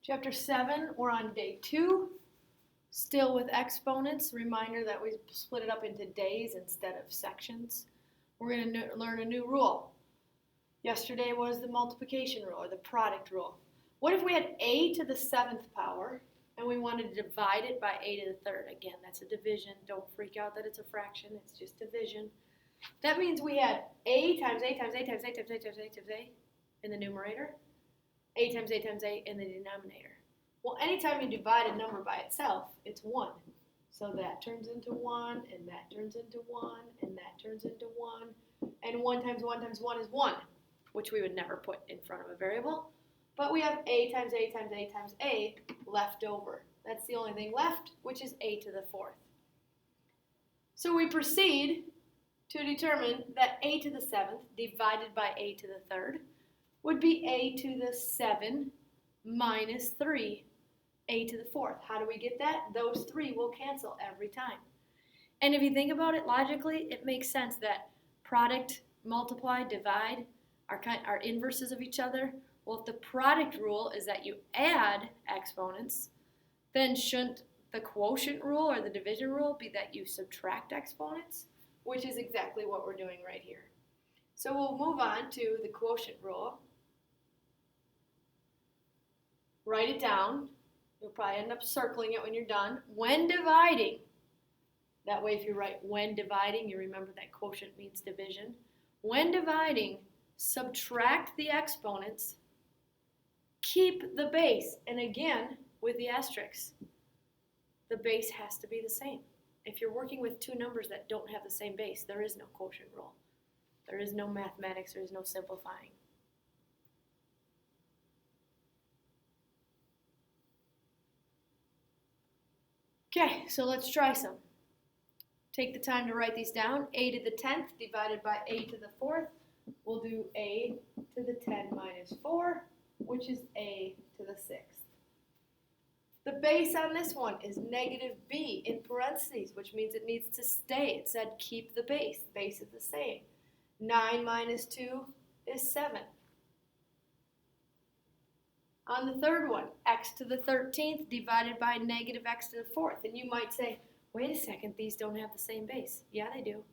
Chapter 7, we're on day 2, still with exponents. Reminder that we split it up into days instead of sections. We're going to learn a new rule. Yesterday was the multiplication rule, or the product rule. What if we had a to the 7th power, and we wanted to divide it by a to the 3rd? Again, that's a division. Don't freak out that it's a fraction. It's just division. That means we had a times a times a times a times a times a times a in the numerator, a times a times a in the denominator. Well, anytime you divide a number by itself, it's 1. So that turns into 1, and that turns into 1, and that turns into 1. And 1 times 1 times 1 is 1, which we would never put in front of a variable. But we have a times a times a times a left over. That's the only thing left, which is a to the 4th. So we proceed to determine that a to the 7th divided by a to the 3rd would be a to the 7 minus 3, a to the 4th. How do we get that? Those 3 will cancel every time. And if you think about it logically, it makes sense that product, multiply, divide are inverses of each other. Well, if the product rule is that you add exponents, then shouldn't the quotient rule or the division rule be that you subtract exponents? Which is exactly what we're doing right here. So we'll move on to the quotient rule. Write it down. You'll probably end up circling it when you're done. When dividing, that way if you write when dividing, you remember that quotient means division. When dividing, subtract the exponents, keep the base. And again, with the asterisks, the base has to be the same. If you're working with two numbers that don't have the same base, there is no quotient rule. There is no mathematics, there is no simplifying. Okay, so let's try some. Take the time to write these down. A to the 10th divided by a to the 4th. We'll do a to the 10 minus 4, which is a to the 6th. The base on this one is negative b in parentheses, which means it needs to stay. It said keep the base. Base is the same. 9 minus 2 is 7. On the third one, x to the 13th divided by negative x to the 4th. And you might say, wait a second, these don't have the same base. Yeah, they do.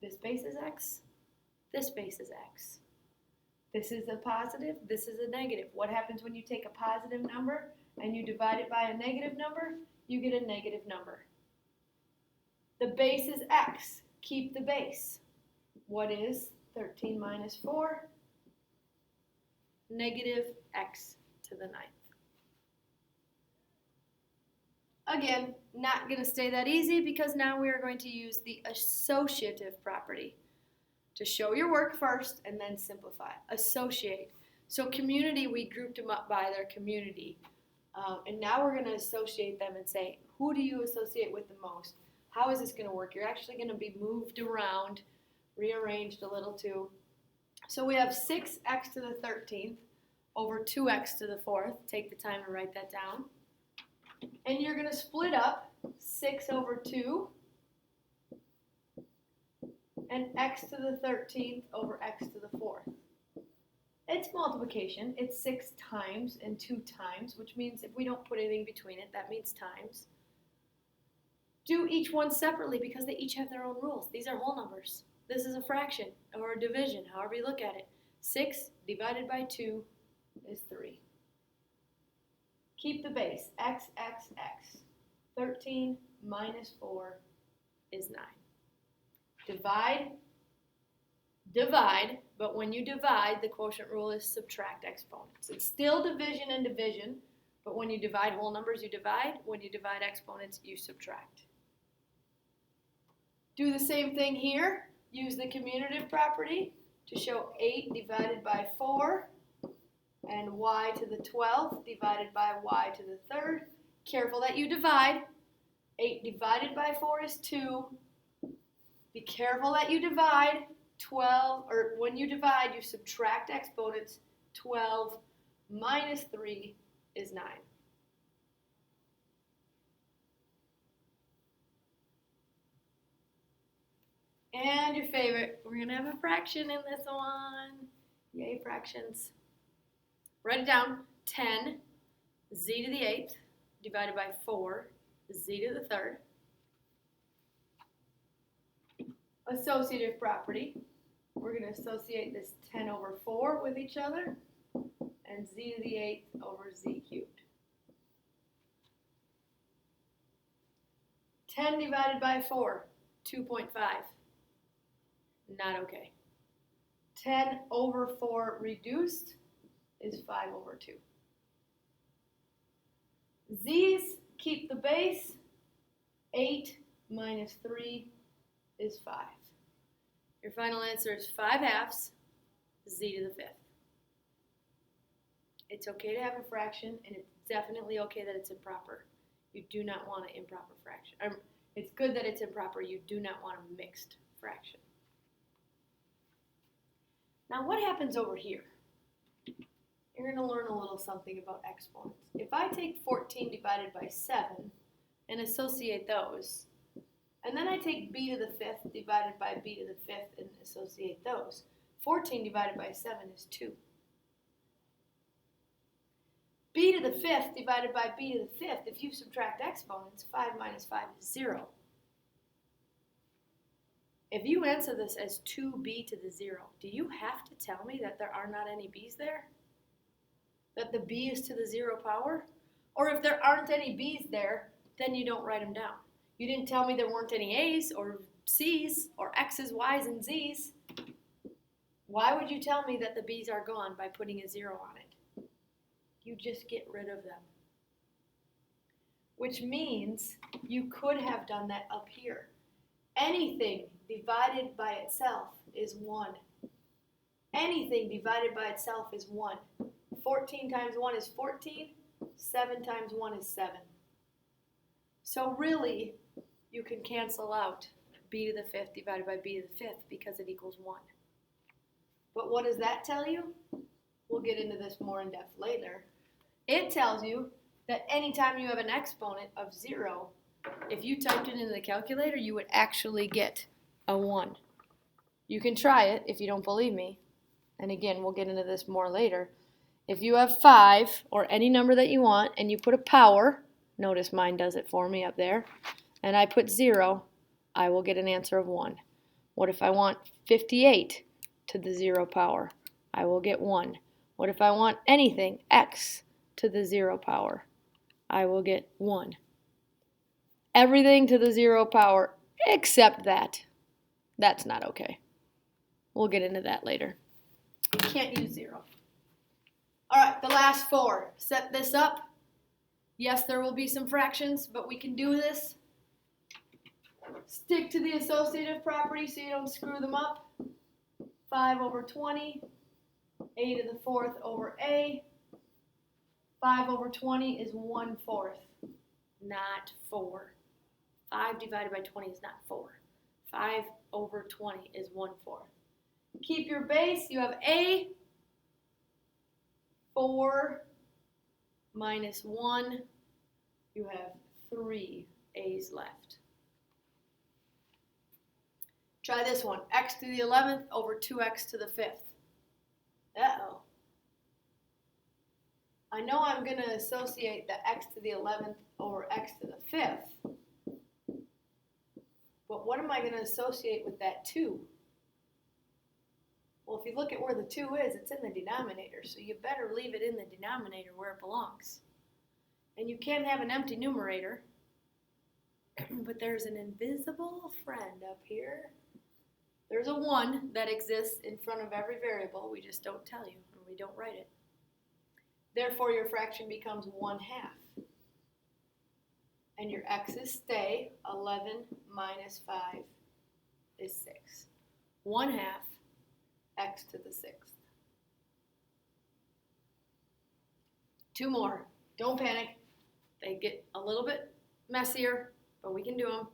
This base is x. This base is x. This is a positive. This is a negative. What happens when you take a positive number and you divide it by a negative number? You get a negative number. The base is x. Keep the base. What is 13 minus 4? Negative x to the 9th. Again, not going to stay that easy because now we are going to use the associative property to show your work first and then simplify. Associate. So community, we grouped them up by their community. And now we're going to associate them and say, who do you associate with the most? How is this going to work? You're actually going to be moved around, rearranged a little too. So we have 6x to the 13th over 2x to the 4th. Take the time to write that down. And you're going to split up 6 over 2 and x to the 13th over x to the 4th. It's multiplication. It's 6 times and 2 times, which means if we don't put anything between it, that means times. Do each one separately because they each have their own rules. These are whole numbers. This is a fraction or a division, however you look at it. 6 divided by 2 is 3. Keep the base. X, x, x. 13 minus 4 is 9. Divide, divide, but when you divide, the quotient rule is subtract exponents. It's still division and division, but when you divide whole numbers, you divide. When you divide exponents, you subtract. Do the same thing here. Use the commutative property to show 8 divided by 4 and y to the 12th divided by y to the 3rd. Careful that you divide. 8 divided by 4 is 2. Be careful that you divide. 12, or when you divide, you subtract exponents. 12 minus 3 is 9. And your favorite, we're going to have a fraction in this one. Yay, fractions. Write it down. 10 z to the 8th divided by 4, z to the 3rd. Associative property. We're going to associate this 10 over 4 with each other, and z to the 8th over z cubed. 10 divided by 4, 2.5. Not okay. 10 over 4 reduced is 5 over 2. Z's keep the base. 8 minus 3 is 5. Your final answer is 5/2 z to the 5th. It's okay to have a fraction, and it's definitely okay that it's improper. You do not want an improper fraction. It's good that it's improper. You do not want a mixed fraction. Now what happens over here? You're going to learn a little something about exponents. If I take 14 divided by 7 and associate those, and then I take b to the 5th divided by b to the 5th and associate those, 14 divided by 7 is 2. b to the 5th divided by b to the 5th, if you subtract exponents, 5 minus 5 is 0. If you answer this as 2b to the 0, do you have to tell me that there are not any b's there? That the b is to the 0 power? Or if there aren't any b's there, then you don't write them down. You didn't tell me there weren't any a's or c's or x's, y's, and z's. Why would you tell me that the b's are gone by putting a 0 on it? You just get rid of them. Which means you could have done that up here. Anything divided by itself is 1. Anything divided by itself is 1. 14 times 1 is 14. 7 times 1 is 7. So really, you can cancel out b to the 5th divided by b to the 5th because it equals 1. But what does that tell you? We'll get into this more in depth later. It tells you that anytime you have an exponent of 0, if you typed it into the calculator, you would actually get a 1. You can try it if you don't believe me. And again, we'll get into this more later. If you have 5 or any number that you want and you put a power, notice mine does it for me up there, and I put 0, I will get an answer of 1. What if I want 58 to the 0 power? I will get 1. What if I want anything, x to the 0 power? I will get 1. Everything to the 0 power except that. That's not okay. We'll get into that later. You can't use 0. All right, the last 4. Set this up. Yes, there will be some fractions, but we can do this. Stick to the associative property so you don't screw them up. 5 over 20, a to the 4th over a. 5 over 20 is 1/4, not 4. 5 divided by 20 is not 4. 5 over 20 is 1/4. Keep your base. You have a. 4 minus 1. You have 3 a's left. Try this one. X to the 11th over 2x to the 5th. Uh-oh. I know I'm going to associate the x to the 11th over x to the 5th. But what am I going to associate with that 2? Well, if you look at where the 2 is, it's in the denominator, so you better leave it in the denominator where it belongs. And you can't have an empty numerator, but there's an invisible friend up here. There's a 1 that exists in front of every variable. We just don't tell you, and we don't write it. Therefore, your fraction becomes 1/2. And your x's stay. 11 minus 5 is 6. 1/2 x to the 6th. 2 more. Don't panic. They get a little bit messier, but we can do them.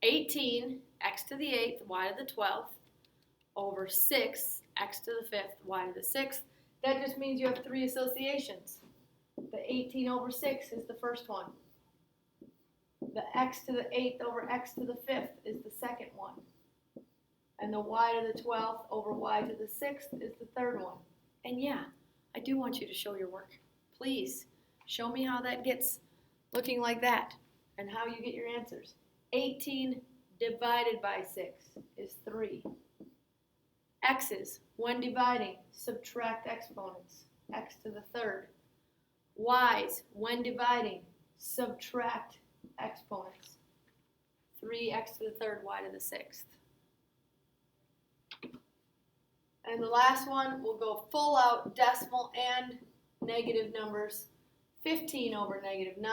18 x to the 8th, y to the 12th, over 6 x to the 5th, y to the 6th. That just means you have 3 associations. The 18 over 6 is the first one. The x to the 8th over x to the 5th is the second one. And the y to the 12th over y to the 6th is the third one. And yeah, I do want you to show your work. Please Show me how that gets looking like that and how you get your answers. 18 divided by 6 is 3. X's, when dividing, subtract exponents, x to the third. Y's, when dividing, subtract exponents, 3x to the third, y to the sixth. And the last one, we'll go full out decimal and negative numbers. 15 over negative 9,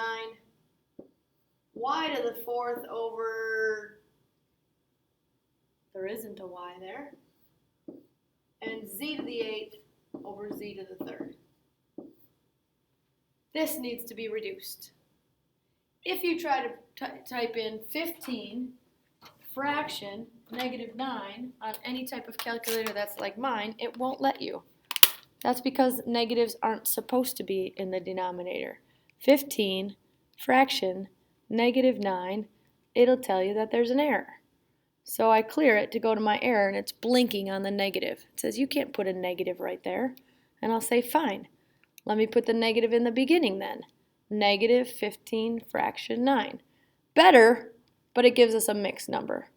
y to the fourth over, there isn't a y there, and z to the eighth over z to the third. This needs to be reduced. If you try to type in 15 fraction negative 9 on any type of calculator that's like mine, it won't let you. That's because negatives aren't supposed to be in the denominator. 15 fraction negative 9, it'll tell you that there's an error. So I clear it to go to my error, and it's blinking on the negative. It says you can't put a negative right there. And I'll say fine. Let me put the negative in the beginning then. Negative 15 fraction 9. Better, but it gives us a mixed number.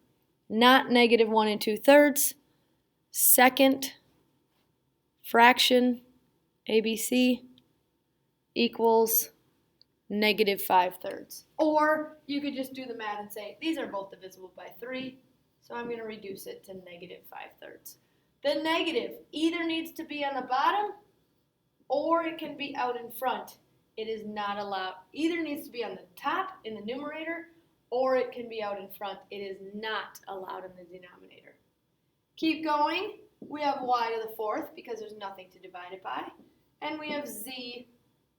Not negative 1 2/3. Second fraction, ABC, equals negative 5/3. Or you could just do the math and say, these are both divisible by 3, so I'm going to reduce it to negative 5/3. The negative either needs to be on the bottom or it can be out in front. It is not allowed. Either needs to be on the top in the numerator or it can be out in front. It is not allowed in the denominator. Keep going. We have y to the fourth because there's nothing to divide it by. And we have z,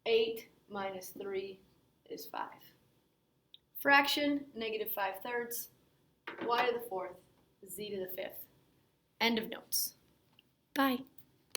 8 minus 3 is 5. Fraction, negative 5/3. Y to the fourth, z to the fifth. End of notes. Bye.